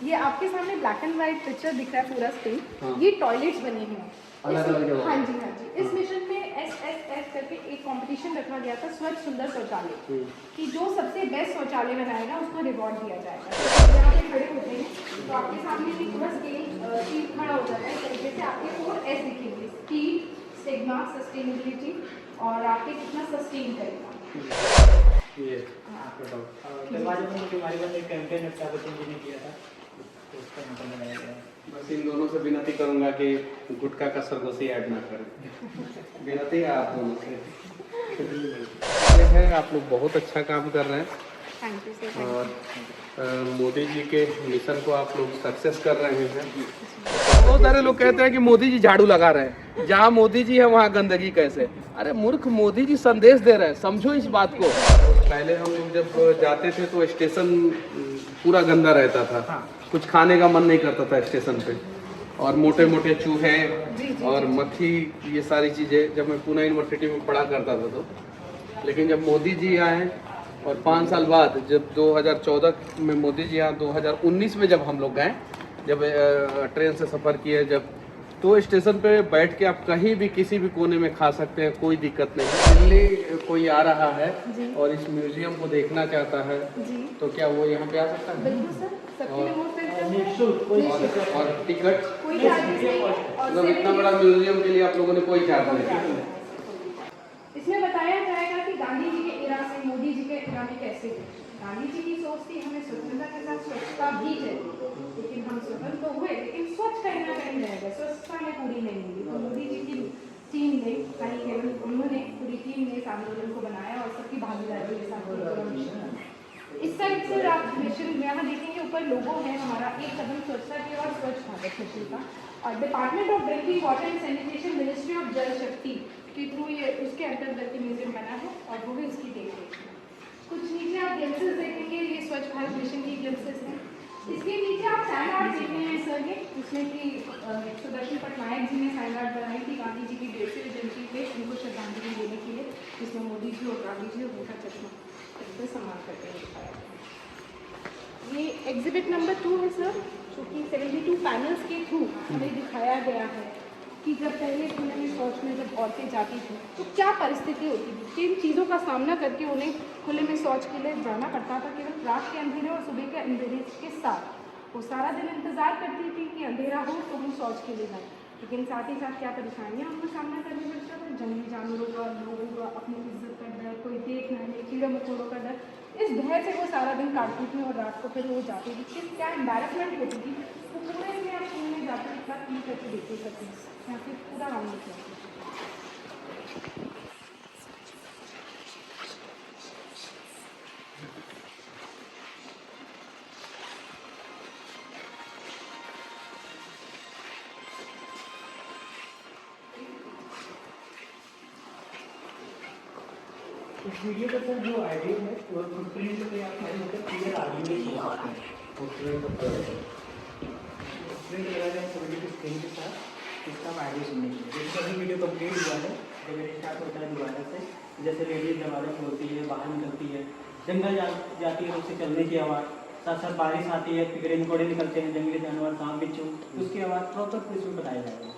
ये आपके सामने ब्लैक एंड व्हाइट पिक्चर दिख रहा है पूरा स्क्रीन। ये टॉयलेट्स बने हुए हैं हाँ जी हाँ जी। इस मिशन में SSS करके एक कंपटीशन रखा गया था, स्वच्छ सुंदर शौचालय, कि जो सबसे बेस्ट शौचालय बनाएगा उसको रिवॉर्ड दिया जाएगा। तो यहाँ पे खड़े होते हैं तो आपके सामने भी पूरा स्केल खड़ा हो जाता है। इस तरीके से आपके 4S दिखेंगे, स्पीड, स्टिग्मा, सस्टेनेबिलिटी और आपके कितना सस्टेन करेगा। ये दरवाजे में हमारे पास एक कैंपेन अमिताभ बच्चन जी ने किया था, तो उसका मतलब लगाया गया है। बस इन दोनों से विनती करूंगा कि गुटखा का सरगोशी ऐड ना करें। विनती है आप दोनों से। ये है, आप लोग बहुत अच्छा काम कर रहे हैं थैंक यू सर। और मोदी जी के मिशन को आप लोग सक्सेस कर रहे हैं। बहुत सारे लोग कहते हैं कि मोदी जी झाड़ू लगा रहे हैं, जहाँ मोदी जी है वहाँ गंदगी कैसे। अरे मूर्ख, मोदी जी संदेश दे रहे हैं, समझो इस बात को। पहले हम लोग जब जाते थे तो स्टेशन पूरा गंदा रहता था, कुछ खाने का मन नहीं करता था स्टेशन पे, और मोटे मोटे चूहे और मक्खी, ये सारी चीज़ें। जब मैं पुणे यूनिवर्सिटी में पढ़ा करता था तो, लेकिन जब मोदी जी आए और 5 साल बाद जब 2014 में मोदी जी आए, 2019 में जब हम लोग गए, जब ट्रेन से सफ़र किए, जब तो स्टेशन पे बैठ के आप कहीं भी किसी भी कोने में खा सकते हैं, कोई दिक्कत नहीं। दिल्ली कोई आ रहा है और इस म्यूजियम को देखना चाहता है तो क्या वो यहाँ पे आ सकता है? बिल्कुल सर, सबके लिए मुफ्त है। और टिकट कोई चार्जेस नहीं है। मतलब इतना बड़ा म्यूजियम के लिए आप लोगों ने कोई चार्ज नहीं? इसमें बताया जाएगा कि गांधी जी के इरा से मोदी जी के इरा में कैसे थे। गांधी जी की सोच थी हमें स्वतंत्रता के साथ स्वच्छता भी चाहिए, लेकिन हम स्वतंत्र तो हुए लेकिन स्वच्छ कहीं ना कहीं रह गए, स्वच्छता में पूरी नहीं मिली। तो मोदी जी की टीम ने, खाली केवल उन्होंने, पूरी टीम ने इस आंदोलन को बनाया और सबकी भागीदारी के साथ इस साइड से आप मिशन यहाँ देखेंगे, ऊपर लोगो है हमारा, एक कदम स्वच्छता की और स्वच्छ भारत मिशन का, और department of drinking water and sanitation, ministry of जल शक्ति के थ्रू ये उसके अंतर्गत म्यूजियम बना है और वो भी उसकी देख रेख है। कुछ नीचे आप ग्लिम्सेस देखेंगे, ये स्वच्छ भारत मिशन की ग्लिम्सेस हैं। इसके नीचे आप साइन आर्ट देख रहे हैं सर, ये जिसमें कि सुदर्शन पटनायक जी ने साइन आर्ट बनाई थी गांधी जी की 150वीं जयंती पे उनको श्रद्धांजलि देने के लिए, जिसमें मोदी जी और गांधी जी और उनका चश्मा सम्मान करते हुए दिखाया। ये एग्जिबिट नंबर 2 है सर, जो कि 72 पैनल्स के थ्रू हमें दिखाया गया है कि जब पहले खुले में शौच में जब औरतें जाती थी तो क्या परिस्थिति होती थी, किन चीज़ों का सामना करके उन्हें खुले में शौच के लिए जाना पड़ता था। केवल रात के अंधेरे और सुबह के अंधेरे के साथ वो सारा दिन इंतज़ार करती थी कि अंधेरा हो तो हम शौच के लिए जाएँ, लेकिन साथ ही साथ क्या परेशानियाँ उनको सामना करनी पड़ता था। जंगली जानवरों का, लोगों का, अपनी इज्जत का डर, कोई देख ना ले, कीड़े मकोड़ों का डर, इस भय से वो सारा दिन काटती थी और रात को फिर वो जाती थी। किस क्या एम्बैरसमेंट होती थी, वो पूरे में आप घूमने जाते इतना फील करके देख सकते हैं। यहाँ पे पूरा राउंड दिखा इस वीडियो का सर जो आइडिया है वो फुटप्रिंट पे आप क्लियर आर्ग्यूमेंट हो सकते हैं। फुटप्रिंट लगा जाए तो वीडियो की स्क्रीन के साथ इसका हम आइडिया सुनने के लिए, जैसे अभी वीडियो कंप्लीट हुआ है, जब स्टार्ट होता है दोबारा से, जैसे लेडीज दरवाजा खोलती है, बाहर निकलती है, जंगल जाती है, उससे चलने की आवाज़, साथ साथ बारिश आती है, कीड़े मकोड़े निकलते हैं, जंगली जानवर, सांप बिच्छू, उसकी आवाज़ प्रॉपर इसमें बताया जाएगा।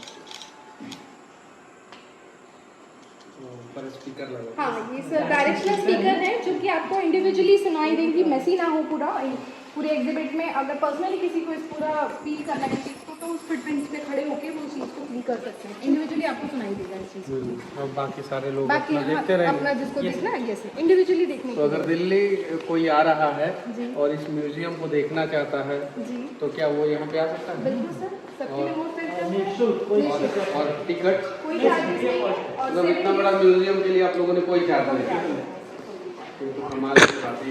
पर स्पीकर लगा। हाँ, ये सर डायरेक्शनल स्पीकर है जो कि आपको इंडिविजुअली सुनाई देंगी, मेसी ना हो पूरे एग्जिबिट में। अगर पर्सनली किसी को इस पूरा फील करना है चीज़ को, तो उस फुटप्रिंट पे खड़े होकर वो चीज़ को फील कर सकते हैं। इंडिविजुअली आपको सुनाई देगा इस चीज़ को। और बाकी सारे लोग बाकी अपना देखते रहेंगे। अपना जिसको देखना है यस इंडिविजुअली देखने तो अगर दिल्ली कोई आ रहा है और इस म्यूजियम को देखना चाहता है तो क्या वो यहाँ पे आ सकता है? बिल्कुल सर, सबके लिए मुफ्त है। और टिकट कोई चार्जेस नहीं है। मतलब इतना बड़ा म्यूजियम के लिए आप लोगों ने कोई चार्ज नहीं? तो हमारे साथ ही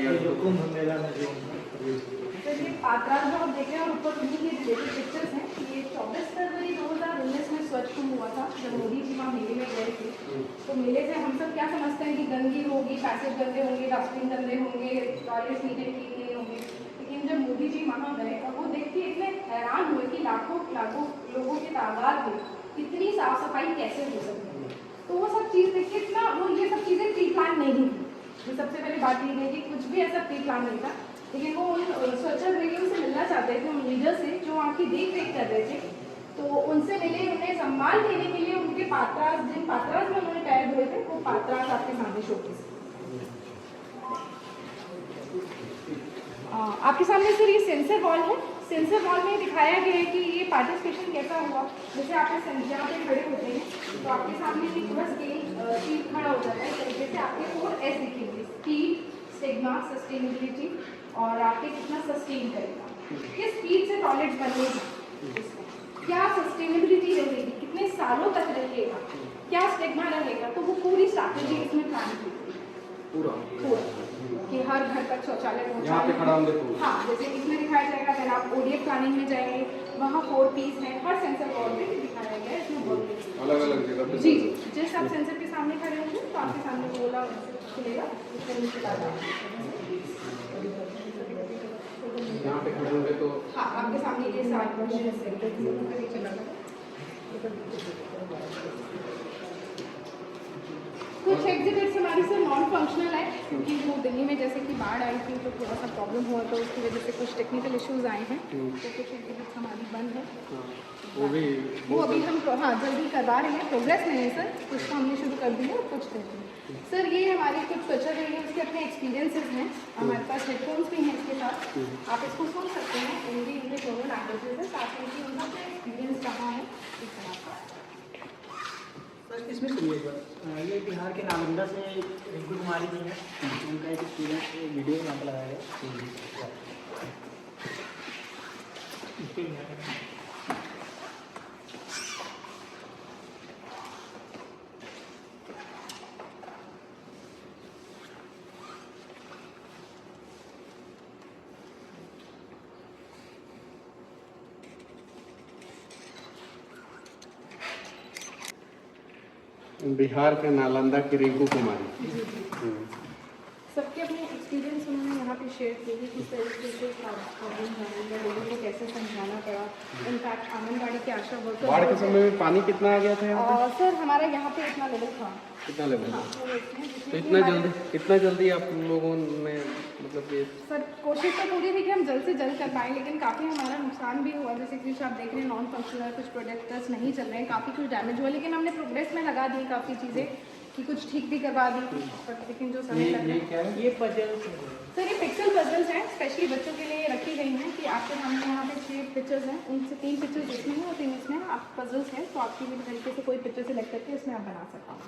ये पात्राल जो आप देख रहे हैं और ऊपर उन्हीं के रिलेटेड पिक्चर्स हैं। ये 24 फरवरी 2019 में स्वच्छ कुंभ हुआ था, जब मोदी जी वहाँ मेले में गए थे। तो मेले से हम सब क्या समझते हैं कि गंदगी होगी, पैसेज गंदे होंगे, डस्टबिन गंदे होंगे, टॉयलेट्स नीचे ठीक नहीं होंगे, लेकिन जब मोदी जी वहाँ गए और वो देख के इतने हैरान हुए कि लाखों लाखों लोगों की तादाद में इतनी साफ सफाई कैसे हो सकती है। तो वो सब चीज़ देख के इतना वो ये सब चीज़ें प्री प्लान नहीं थी। ये सबसे पहले बात ये है कि कुछ भी ऐसा प्री प्लान नहीं था। लेकिन वो उन स्वच्छाग्रहियों से मिलना चाहते थे, उन लीडर से जो वहाँ की देख रेख कर रहे थे। तो उनसे मिले, उन्हें सम्मान देने के लिए उनके पात्रास, जिन पात्रास में उन्होंने पैर धोए थे, वो पात्रास आपके सामने शोकेस। आपके सामने सर ये सेंसर वॉल है। सेंसर वॉल में दिखाया गया है कि ये पार्टिसिपेशन कैसा हुआ। जैसे आप यहाँ पे खड़े होते हैं तो आपके सामने एक पूरा स्केल खड़ा हो जाता है। जैसे आपके 4S दिखेंगे, स्पीड, स्टिग्मा, सस्टेनेबिलिटी और आपके कितना सस्टेन करेगा, किस स्पीड से टॉयलेट्स बनेगा, क्या सस्टेनेबिलिटी रहेगी, कितने सालों तक रहेगा, क्या स्टिग्मा रहेगा। तो वो पूरी स्ट्रैटेजी इसमें प्लान की पूरा कि हर घर तक शौचालय पहुँचाएंगे। हाँ, जैसे इसमें दिखाया जाएगा। अगर आप ODF प्लानिंग में जाएंगे, वहाँ 4 पीस है, हर सेंसर वॉल में दिखाया गया है। इसमें अलग अलग जगह पे जी जी, जिस आप सेंसर के सामने खड़े होंगे तो आपके सामने बोला खुलेगा, उसमें नीचे डाल यहाँ पे खड़े होंगे तो हाँ, आपके सामने ये सारे क्वेश्चन कुछ एग्जिबिट्स हमारी सर नॉन फंक्शनल है, क्योंकि वो दिल्ली में जैसे कि बाढ़ आई थी तो थोड़ा सा प्रॉब्लम हुआ, तो उसकी वजह से कुछ टेक्निकल इश्यूज आए हैं, तो कुछ एग्जिबिट्स हमारी बंद है। वो अभी हम हाँ जल्दी करवा रहे हैं, प्रोग्रेस में है सर। कुछ तो हमने शुरू कर दिया और कुछ नहीं सर। ये हमारे कुछ स्वच्छाग्रही हैं, उसके अपने एक्सपीरियंसेस हैं। हमारे पास हेडफोन्स भी हैं इसके साथ, आप इसको सुन सकते हैं। हिंदी इंग्लिश दोनों लैंग्वेजेस है, साथ में कि उनका एक्सपीरियंस कहाँ है इस तरह का। इसमें सुनिए सर, ये बिहार के नालंदा से रिंकू कुमारी जी हैं, उनका एक एक्सपीरियंस वीडियो यहाँ पर लगाया गया। बिहार के नालंदा की रिंकू कुमारी। सबके अपने एक्सपीरियंस उन्होंने यहाँ पे शेयर किए कि किस तरीके से प्रॉब्लम है, लोगों को कैसे समझाना पड़ा। इनफैक्ट आंगनबाड़ी के आशा वर्कर बाढ़ के समय में पानी कितना आ गया था यहाँ पे? सर हमारा यहाँ पे इतना लेवल था। कितना लेवल? हाँ, तो इतना जल्दी आप लोगों ने मतलब ये सर कोशिश तो पूरी थी कि हम जल्द से जल्द कर पाएँ, लेकिन काफ़ी हमारा नुकसान भी हुआ। जैसे कि आप देख रहे हैं नॉन फंक्शनल कुछ प्रोडक्ट्स नहीं चल रहे हैं, काफ़ी कुछ डैमेज हुआ, लेकिन हमने प्रोग्रेस में लगा दी काफ़ी चीज़ें कि कुछ ठीक भी करवा दी। लेकिन जो समय लग रहा है ये पजल सर, ये पिक्सल पजल्स हैं, स्पेशली बच्चों के लिए रखी गई हैं कि आपके सामने यहाँ पे 6 पिक्चर्स हैं, उनसे 3 पिक्चर्स इसमें हैं और 3 इसमें आप पजल्स हैं, तो आपकी भी तरीके से कोई पिक्चर सिलेक्ट करके इसमें आप बना सकते हैं।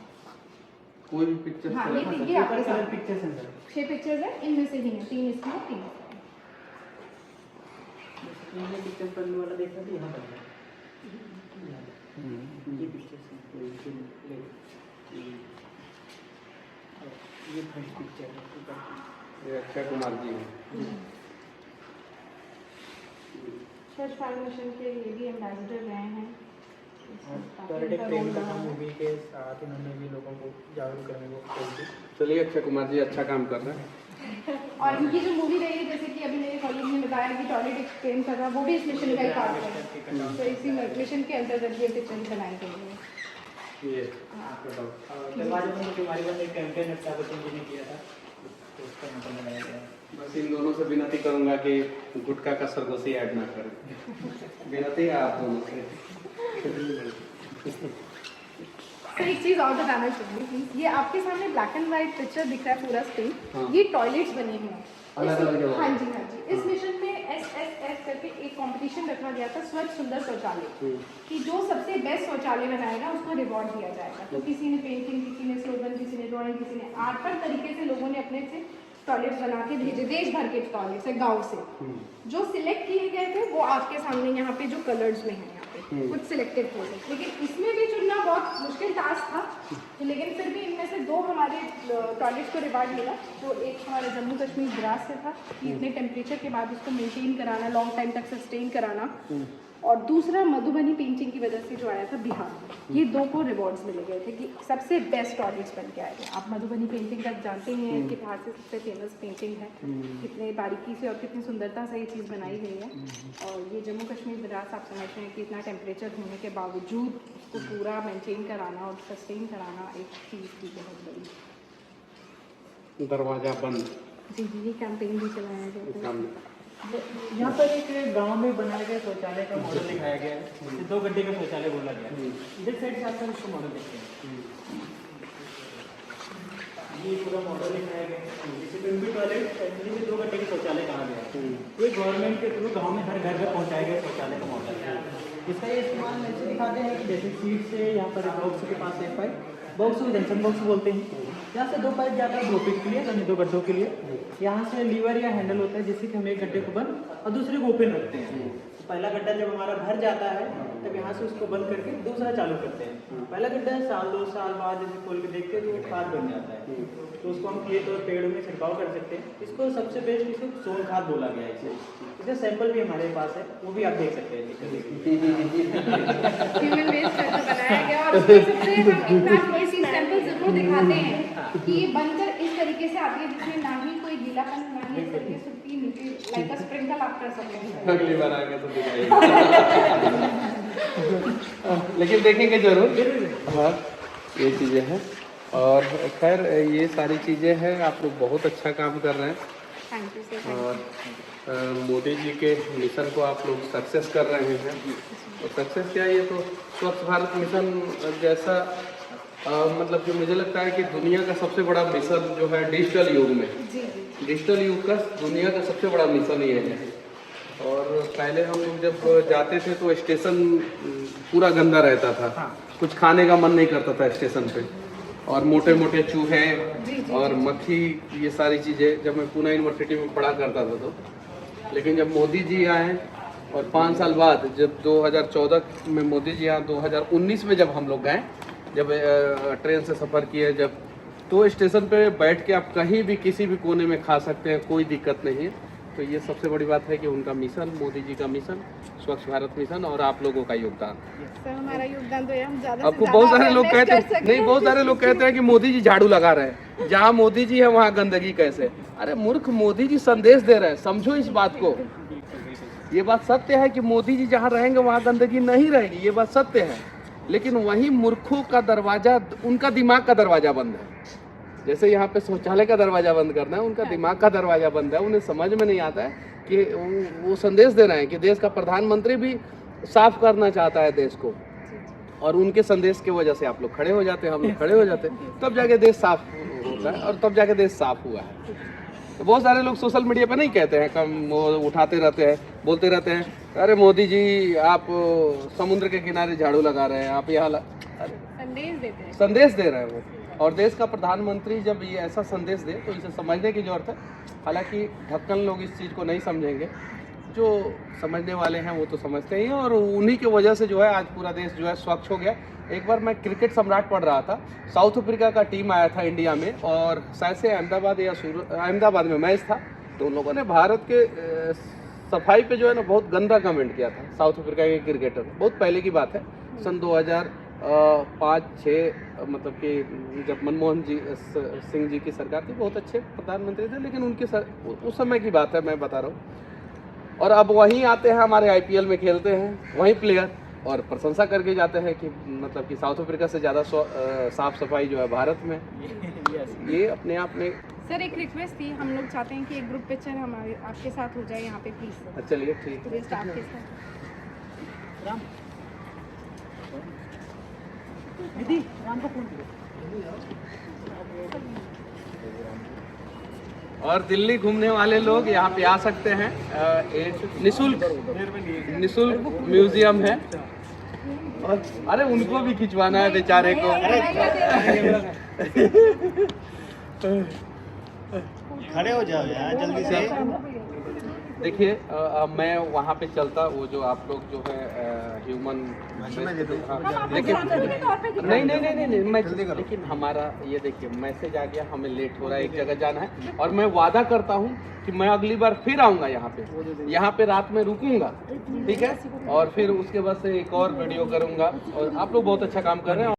कोई भी पिक्चर? हाँ, ये देखिए आपके सामने पिक्चर्स हैं सर, 6 पिक्चर्स हैं, इनमें से ही हैं, 3 इसमें और 3 इसमें। पिक्चर पढ़ने वाला देख सकते यहाँ पर ये पिक्चर्स हैं, ये फर्स्ट पिक्चर है, ये अक्षय कुमार जी हैं। स्वच्छ भारत मिशन के ये भी एम्बेसडर रहे हैं। प्रेम कथा मूवी के साथ इन्होंने भी लोगों को जागरूक करने को कोशिश। चलिए, अक्षय कुमार जी अच्छा काम कर रहे हैं। और इनकी जो मूवी रही है, जैसे कि अभी मेरे कॉलेज ने बताया कि टॉयलेट एक्सप्लेन कर रहा, वो भी इस मिशन का ही पार्ट है। तो इसी मिशन के अंतर्गत ये पिक्चर बनाई गई है। ये दरवाजे पर हमारी बात एक कैंपेन अमिताभ बच्चन जी ने किया था, तो उसका मतलब लगाया गया। बस इन दोनों से विनती करूंगा कि गुटखा का सरगोशी ऐड ना करें। विनती है आप दोनों से। तो एक चीज़ और बताना चाहूँगी, ये आपके सामने ब्लैक एंड व्हाइट पिक्चर दिख रहा है पूरा स्क्रीन। हाँ। ये टॉयलेट्स बने हुए हैं अलग-अलग जगह। हाँ जी हाँ जी। इस मिशन में SSS करके एक कंपटीशन रखा गया था, स्वच्छ सुंदर शौचालय, कि जो सबसे बेस्ट शौचालय बनाएगा उसको रिवॉर्ड दिया जाएगा। तो किसी ने पेंटिंग, किसी ने स्लोगन, किसी ने ड्राइंग, किसी ने आर्ट, हर तरीके से लोगों ने अपने से टॉयलेट्स बना के भेजे, देश भर के टॉयलेट्स है, गाँव से। जो सिलेक्ट किए गए थे वो आपके सामने यहाँ पे जो कलर्स में है, कुछ सिलेक्टेड थे, लेकिन इसमें भी चुनना बहुत मुश्किल टास्क था। लेकिन फिर भी इनमें से 2 हमारे टॉयलेट्स को रिवार्ड मिला। जो एक हमारा जम्मू कश्मीर द्रास से था कि इतने टेम्परेचर के बाद उसको मेंटेन कराना, लॉन्ग टाइम तक सस्टेन कराना, और दूसरा मधुबनी पेंटिंग की वजह से जो आया था बिहार। ये 2 को रिवॉर्ड्स मिले गए थे कि सबसे बेस्ट टॉयलेट्स बन के आए थे। आप मधुबनी पेंटिंग का जानते हैं कि बिहार से सबसे फेमस पेंटिंग है, कितने बारीकी से और कितनी सुंदरता से ये चीज़ बनाई गई है। और ये जम्मू कश्मीर द्रास आप समझते हैं कि इतना टेम्परेचर होने के बावजूद उसको पूरा मेंटेन कराना और सस्टेन कराना एक चीज़ की बहुत बड़ी। दरवाजा बंद। जी जी, ये कैंपेन भी चलाया जाता है। यहाँ पर एक गांव में बनाया गया शौचालय का मॉडल दिखाया गया है, 2 गड्ढे का शौचालय बोला गया है। इधर साइड से आपका उसको मॉडल देखते हैं, ये पूरा मॉडल दिखाया गया है। जैसे पिंपी टॉयलेट फैमिली में 2 गड्ढे के शौचालय कहा गया है, ये गवर्नमेंट के थ्रू गाँव में हर घर घर पहुँचाया गया शौचालय का मॉडल है। इसका ये इस्तेमाल ऐसे दिखाते हैं कि जैसे सीट से यहाँ पर बॉक्स के पास एक पाइप, बॉक्स को जंक्शन बॉक्स बोलते हैं, यहाँ से 2 पाइप जाता है 2 पिट के लिए, यानी 2 गड्ढों के लिए। यहाँ से लीवर या हैंडल होता है जिससे कि हम एक गड्ढे को बंद और दूसरे को ओपन रखते हैं। तो पहला गड्ढा जब हमारा भर जाता है तब यहाँ से उसको बंद करके दूसरा चालू करते हैं। पहला गड्ढा साल 2 साल बाद जैसे खोल के देखते हैं तो वो खाद बन जाता है, तो उसको हम खेत और पेड़ों में छिड़काव कर सकते हैं। इसको सबसे बेस्ट इसको सोन खाद बोला गया है इसे। इसका सैंपल भी हमारे पास है, वो भी आप देख सकते हैं। ह्यूमन वेस्ट से बनाया गया और उसमें सबसे हम इनफैक्ट ये चीज सैंपल जरूर दिखाते हैं कि ये बनकर इस तरीके से आती है जिसमें ना ही कोई गीलापन ना ही इस तरीके से सूखी नीचे लाइक अ स्प्रिंकल आफ्टर समथिंग। अगली बार आएंगे तो दिखाएंगे। लेकिन देखेंगे जरूर। हाँ, ये चीज़ें हैं और खैर ये सारी चीज़ें हैं, आप लोग बहुत अच्छा काम कर रहे हैं थैंक यू सर। और मोदी जी के मिशन को आप लोग सक्सेस कर रहे हैं। तो सक्सेस क्या, ये तो स्वच्छ भारत मिशन जैसा मतलब कि मुझे लगता है कि दुनिया का सबसे बड़ा मिशन जो है डिजिटल युग में, जी जी डिजिटल युग का दुनिया का सबसे बड़ा मिशन ये है। और पहले हम लोग जब जाते थे तो स्टेशन पूरा गंदा रहता था, कुछ खाने का मन नहीं करता था स्टेशन पे, और मोटे मोटे चूहे और मक्खी, ये सारी चीज़ें जब मैं पूना यूनिवर्सिटी में पढ़ा करता था तो। लेकिन जब मोदी जी आए और 5 साल बाद जब 2014 में मोदी जी आए, 2019 में जब हम लोग गए, जब ट्रेन से सफ़र किए जब, तो स्टेशन पे बैठ के आप कहीं भी किसी भी कोने में खा सकते हैं, कोई दिक्कत नहीं है। तो ये सबसे बड़ी बात है कि उनका मिशन, मोदी जी का मिशन, स्वच्छ भारत मिशन और आप लोगों का योगदान। सर हमारा योगदान तो है, हम ज़्यादा आपको बहुत सारे लोग कहते हैं, नहीं बहुत सारे लोग कहते हैं कि मोदी जी झाड़ू लगा रहे हैं, जहाँ मोदी जी है वहाँ गंदगी कैसे। अरे मूर्ख, मोदी जी संदेश दे रहे हैं, समझो इस बात को। ये बात सत्य है कि मोदी जी जहाँ रहेंगे वहाँ गंदगी नहीं रहेगी, ये बात सत्य है। लेकिन वहीं मूर्खों का दरवाजा, उनका दिमाग का दरवाजा बंद है। जैसे यहाँ पे शौचालय का दरवाजा बंद करना है, उनका दिमाग का दरवाजा बंद है। उन्हें समझ में नहीं आता है कि वो संदेश दे रहे हैं कि देश का प्रधानमंत्री भी साफ करना चाहता है देश को, और उनके संदेश की वजह से आप लोग खड़े हो जाते हैं, हम लोग खड़े हो जाते हैं, तब जाके देश साफ होता है और तब जाके देश साफ हुआ है। तो बहुत सारे लोग सोशल मीडिया पे नहीं कहते हैं, कम वो उठाते रहते हैं, बोलते रहते हैं, अरे मोदी जी आप समुद्र के किनारे झाड़ू लगा रहे हैं, आप यहाँ संदेश देते हैं, संदेश दे रहे हैं वो। और देश का प्रधानमंत्री जब ये ऐसा संदेश दे तो इसे समझने की ज़रूरत है। हालांकि ढक्कन लोग इस चीज़ को नहीं समझेंगे, जो समझने वाले हैं वो तो समझते ही हैं, और उन्हीं की वजह से जो है आज पूरा देश जो है स्वच्छ हो गया। एक बार मैं क्रिकेट सम्राट पढ़ रहा था, साउथ अफ्रीका का टीम आया था इंडिया में, और शायद से अहमदाबाद में मैच था, तो उन लोगों ने भारत के सफाई पे जो है ना बहुत गंदा कमेंट किया था। साउथ अफ्रीका के क्रिकेटर, बहुत पहले की बात है, सन 2005-6 मतलब कि जब मनमोहन सिंह जी की सरकार थी, बहुत अच्छे प्रधानमंत्री थे, लेकिन उनकी उस समय की बात है मैं बता रहा हूँ। और अब वहीं आते हैं, हमारे IPL में खेलते हैं वहीं प्लेयर, और प्रशंसा करके जाते हैं कि मतलब कि साउथ अफ्रीका से ज़्यादा साफ सफाई जो है भारत में। ये अपने आप में। सर एक रिक्वेस्ट थी, हम लोग चाहते हैं कि एक ग्रुप पिक्चर हमारे आपके साथ हो जाए यहाँ पे प्लीज। चलिए ठीक है। आपके साथ दीदी राम को फोन करो। और दिल्ली घूमने वाले लोग यहाँ पे आ सकते हैं, एक निशुल्क म्यूजियम है। और अरे उनको भी खिंचवाना है बेचारे को। खड़े हो जाओ यार जल्दी से। देखिए मैं वहाँ पे चलता, वो जो आप लोग जो है ह्यूमन, लेकिन नहीं मैं, लेकिन हमारा ये देखिए मैसेज आ गया, हमें लेट हो रहा है, एक जगह जाना है, और मैं वादा करता हूँ कि मैं अगली बार फिर आऊँगा यहाँ पे रात में रुकूंगा, ठीक है, और फिर उसके बाद से एक और वीडियो करूँगा। और आप लोग बहुत अच्छा काम कर रहे हैं।